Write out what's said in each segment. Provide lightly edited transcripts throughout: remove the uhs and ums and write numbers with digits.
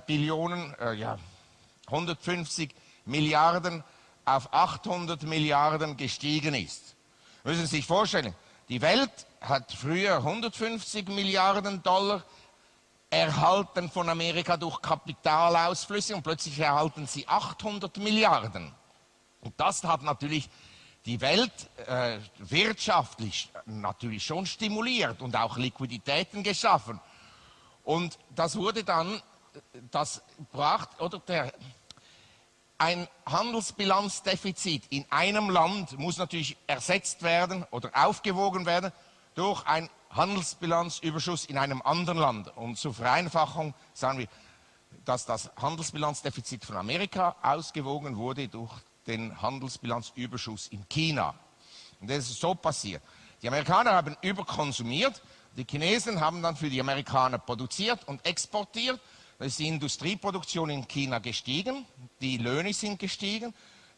Billionen, 150 Milliarden auf 800 Milliarden gestiegen ist. Müssen Sie sich vorstellen, die Welt hat früher 150 Milliarden Dollar erhalten von Amerika durch Kapitalausflüsse und plötzlich erhalten sie 800 Milliarden. Und das hat natürlich die Welt wirtschaftlich natürlich schon stimuliert und auch Liquiditäten geschaffen. Und das wurde dann, ein Handelsbilanzdefizit in einem Land muss natürlich ersetzt werden oder aufgewogen werden durch einen Handelsbilanzüberschuss in einem anderen Land. Und zur Vereinfachung sagen wir, dass das Handelsbilanzdefizit von Amerika ausgewogen wurde durch den Handelsbilanzüberschuss in China. Und das ist so passiert. Die Amerikaner haben überkonsumiert, die Chinesen haben dann für die Amerikaner produziert und exportiert. Da ist die Industrieproduktion in China gestiegen, die Löhne sind gestiegen,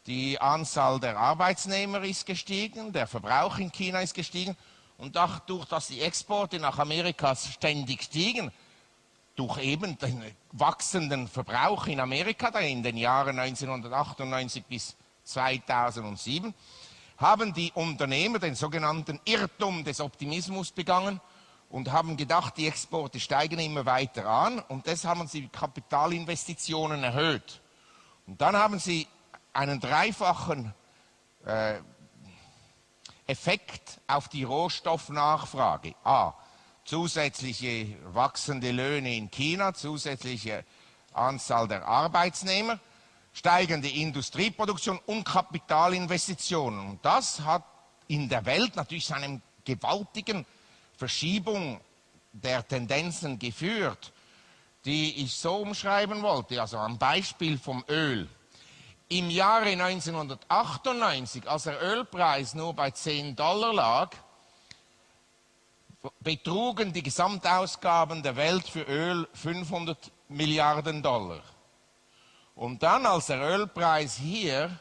die Anzahl der Arbeitsnehmer ist gestiegen, der Verbrauch in China ist gestiegen. Und dadurch, dass die Exporte nach Amerika ständig stiegen, durch eben den wachsenden Verbrauch in Amerika, in den Jahren 1998 bis 2007, haben die Unternehmer den sogenannten Irrtum des Optimismus begangen und haben gedacht, die Exporte steigen immer weiter an und deshalb haben sie Kapitalinvestitionen erhöht. Und dann haben sie einen dreifachen Effekt auf die Rohstoffnachfrage. A. Zusätzliche wachsende Löhne in China, zusätzliche Anzahl der Arbeitsnehmer, steigende Industrieproduktion und Kapitalinvestitionen. Und das hat in der Welt natürlich zu einer gewaltigen Verschiebung der Tendenzen geführt, die ich so umschreiben wollte, also am Beispiel vom Öl. Im Jahre 1998, als der Ölpreis nur bei $10 lag, betrugen die Gesamtausgaben der Welt für Öl 500 Milliarden Dollar. Und dann, als der Ölpreis hier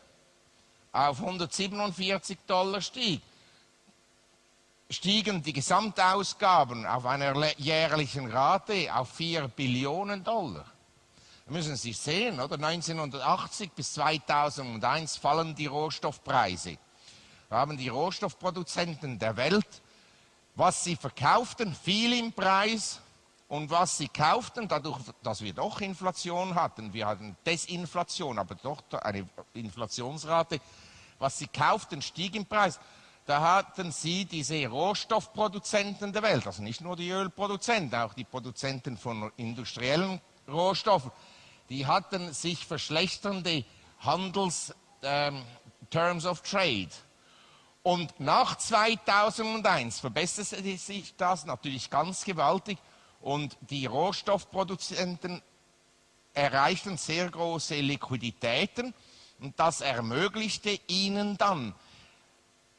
auf $147 stieg, stiegen die Gesamtausgaben auf einer jährlichen Rate auf 4 Billionen Dollar. Da müssen Sie sehen, oder? 1980 bis 2001 fallen die Rohstoffpreise. Da haben die Rohstoffproduzenten der Welt, was sie verkauften, fiel im Preis und was sie kauften, dadurch, dass wir doch Inflation hatten, wir hatten Desinflation, aber doch eine Inflationsrate, was sie kauften, stieg im Preis. Da hatten sie diese Rohstoffproduzenten der Welt, also nicht nur die Ölproduzenten, auch die Produzenten von industriellen Rohstoffen, die hatten sich verschlechternde Terms of Trade. Und nach 2001 verbesserte sich das natürlich ganz gewaltig und die Rohstoffproduzenten erreichten sehr große Liquiditäten und das ermöglichte ihnen dann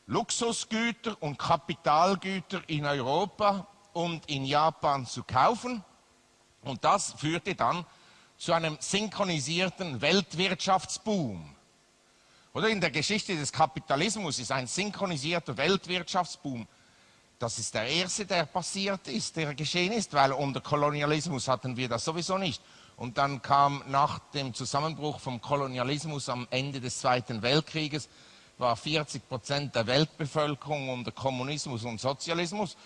Luxusgüter und Kapitalgüter in Europa und in Japan zu kaufen und das führte dann zu einem synchronisierten Weltwirtschaftsboom. Oder in der Geschichte des Kapitalismus ist ein synchronisierter Weltwirtschaftsboom. Das ist der erste, der passiert ist, der geschehen ist, weil unter Kolonialismus hatten wir das sowieso nicht. Und dann kam nach dem Zusammenbruch vom Kolonialismus am Ende des Zweiten Weltkrieges, war 40% der Weltbevölkerung unter Kommunismus und Sozialismus.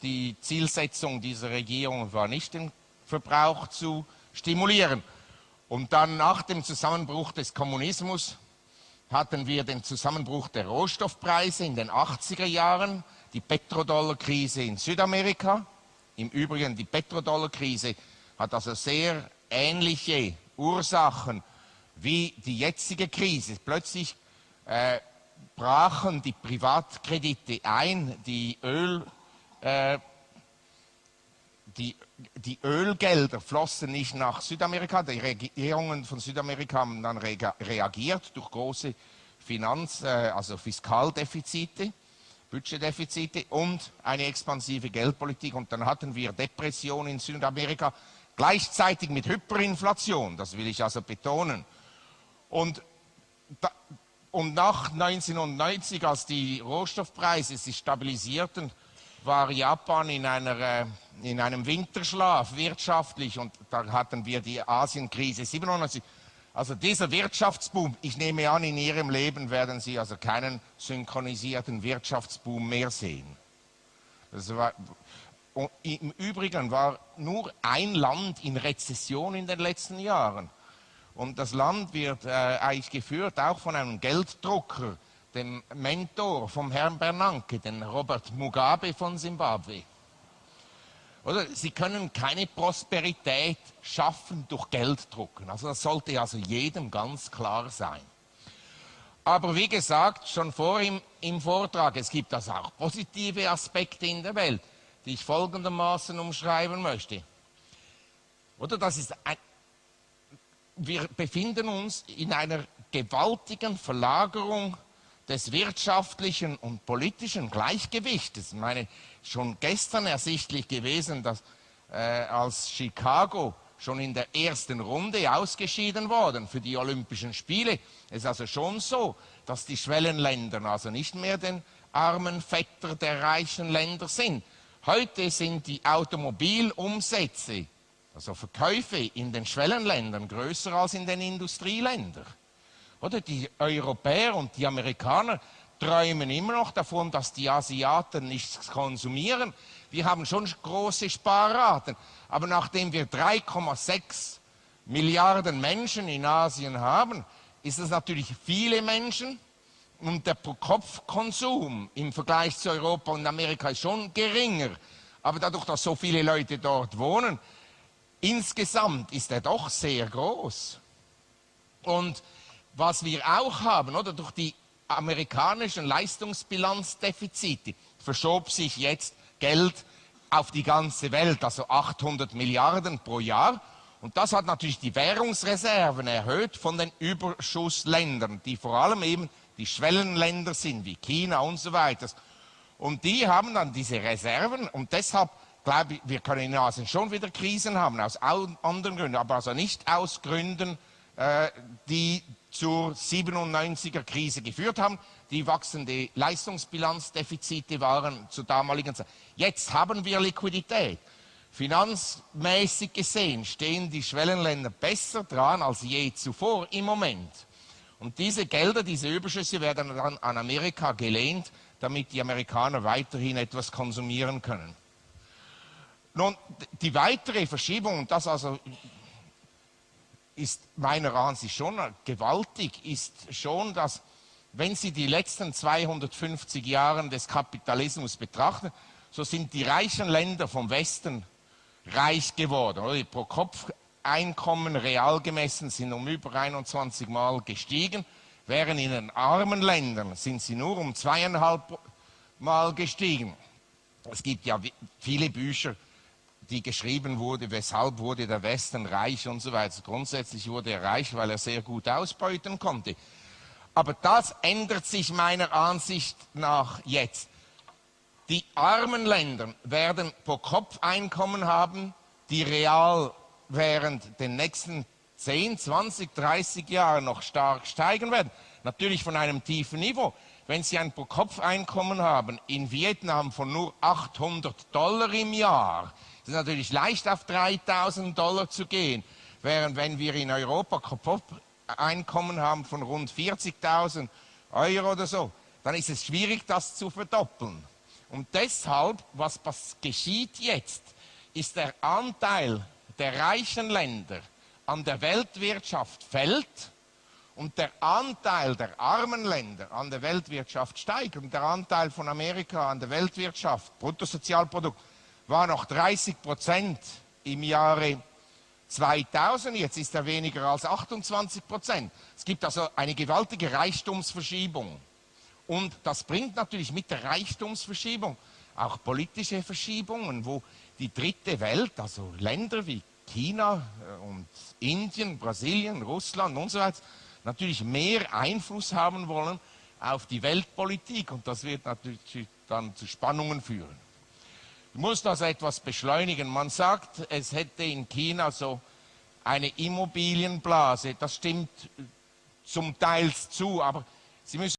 Die Zielsetzung dieser Regierung war nicht, den Verbrauch zu stimulieren. Und dann nach dem Zusammenbruch des Kommunismus hatten wir den Zusammenbruch der Rohstoffpreise in den 80er Jahren, die Petrodollarkrise in Südamerika. Im Übrigen, die Petrodollarkrise hat also sehr ähnliche Ursachen wie die jetzige Krise. Plötzlich brachen die Privatkredite ein, die Ölgelder flossen nicht nach Südamerika, die Regierungen von Südamerika haben dann reagiert durch große also Fiskaldefizite, Budgetdefizite und eine expansive Geldpolitik. Und dann hatten wir Depression in Südamerika, gleichzeitig mit Hyperinflation, das will ich also betonen. Und nach 1990, als die Rohstoffpreise sich stabilisierten, war Japan in einem Winterschlaf wirtschaftlich, und da hatten wir die Asienkrise 97. Also dieser Wirtschaftsboom, ich nehme an, in Ihrem Leben werden Sie also keinen synchronisierten Wirtschaftsboom mehr sehen. Und im Übrigen war nur ein Land in Rezession in den letzten Jahren. Und das Land wird eigentlich geführt auch von einem Gelddrucker, dem Mentor vom Herrn Bernanke, den Robert Mugabe von Simbabwe. Oder? Sie können keine Prosperität schaffen durch Gelddrucken. Also das sollte also jedem ganz klar sein. Aber wie gesagt, schon vorhin im Vortrag, es gibt also auch positive Aspekte in der Welt, die ich folgendermaßen umschreiben möchte. Oder das ist wir befinden uns in einer gewaltigen Verlagerung des wirtschaftlichen und politischen Gleichgewichtes. Ich meine, schon gestern ersichtlich gewesen, dass als Chicago schon in der ersten Runde ausgeschieden worden für die Olympischen Spiele. Es ist also schon so, dass die Schwellenländer also nicht mehr den armen Vetter der reichen Länder sind. Heute sind die Automobilumsätze, also Verkäufe in den Schwellenländern, größer als in den Industrieländern. Oder die Europäer und die Amerikaner träumen immer noch davon, dass die Asiaten nichts konsumieren. Wir haben schon große Sparraten, aber nachdem wir 3,6 Milliarden Menschen in Asien haben, ist es natürlich viele Menschen und der Pro-Kopf-Konsum im Vergleich zu Europa und Amerika ist schon geringer. Aber dadurch, dass so viele Leute dort wohnen, insgesamt ist er doch sehr groß. Und was wir auch haben, oder durch die amerikanischen Leistungsbilanzdefizite, verschob sich jetzt Geld auf die ganze Welt, also 800 Milliarden pro Jahr. Und das hat natürlich die Währungsreserven erhöht von den Überschussländern, die vor allem eben die Schwellenländer sind, wie China und so weiter. Und die haben dann diese Reserven und deshalb glaube ich, wir können in Asien schon wieder Krisen haben, aus anderen Gründen, aber also nicht aus Gründen, die zur 97er-Krise geführt haben, die wachsende Leistungsbilanzdefizite waren zur damaligen Zeit. Jetzt haben wir Liquidität. Finanzmäßig gesehen stehen die Schwellenländer besser dran als je zuvor im Moment. Und diese Gelder, diese Überschüsse werden dann an Amerika gelehnt, damit die Amerikaner weiterhin etwas konsumieren können. Nun, die weitere Verschiebung, und das also ist meiner Ansicht schon gewaltig, ist schon, dass, wenn Sie die letzten 250 Jahre des Kapitalismus betrachten, so sind die reichen Länder vom Westen reich geworden. Oder? Die Pro-Kopf-Einkommen real gemessen sind um über 21 Mal gestiegen, während in den armen Ländern sind sie nur um 2,5 Mal gestiegen. Es gibt ja viele Bücher, die geschrieben wurde, weshalb wurde der Westen reich und so weiter. Grundsätzlich wurde er reich, weil er sehr gut ausbeuten konnte. Aber das ändert sich meiner Ansicht nach jetzt. Die armen Länder werden Pro-Kopf-Einkommen haben, die real während den nächsten 10, 20, 30 Jahren noch stark steigen werden. Natürlich von einem tiefen Niveau. Wenn Sie ein Pro-Kopf-Einkommen haben in Vietnam von nur $800 im Jahr, ist es natürlich leicht auf $3.000 zu gehen, während wenn wir in Europa Pro-Kopf-Einkommen haben von rund 40.000 Euro oder so, dann ist es schwierig, das zu verdoppeln. Und deshalb, was geschieht jetzt, ist der Anteil der reichen Länder an der Weltwirtschaft fällt und der Anteil der armen Länder an der Weltwirtschaft steigt. Und der Anteil von Amerika an der Weltwirtschaft, Bruttosozialprodukt, war noch 30% im Jahre 2000, jetzt ist er weniger als 28%. Es gibt also eine gewaltige Reichtumsverschiebung. Und das bringt natürlich mit der Reichtumsverschiebung auch politische Verschiebungen, wo die dritte Welt, also Länder wie China und Indien, Brasilien, Russland und so weiter, natürlich mehr Einfluss haben wollen auf die Weltpolitik. Und das wird natürlich dann zu Spannungen führen. Ich muss das etwas beschleunigen. Man sagt, es hätte in China so eine Immobilienblase. Das stimmt zum Teil zu, aber Sie müssen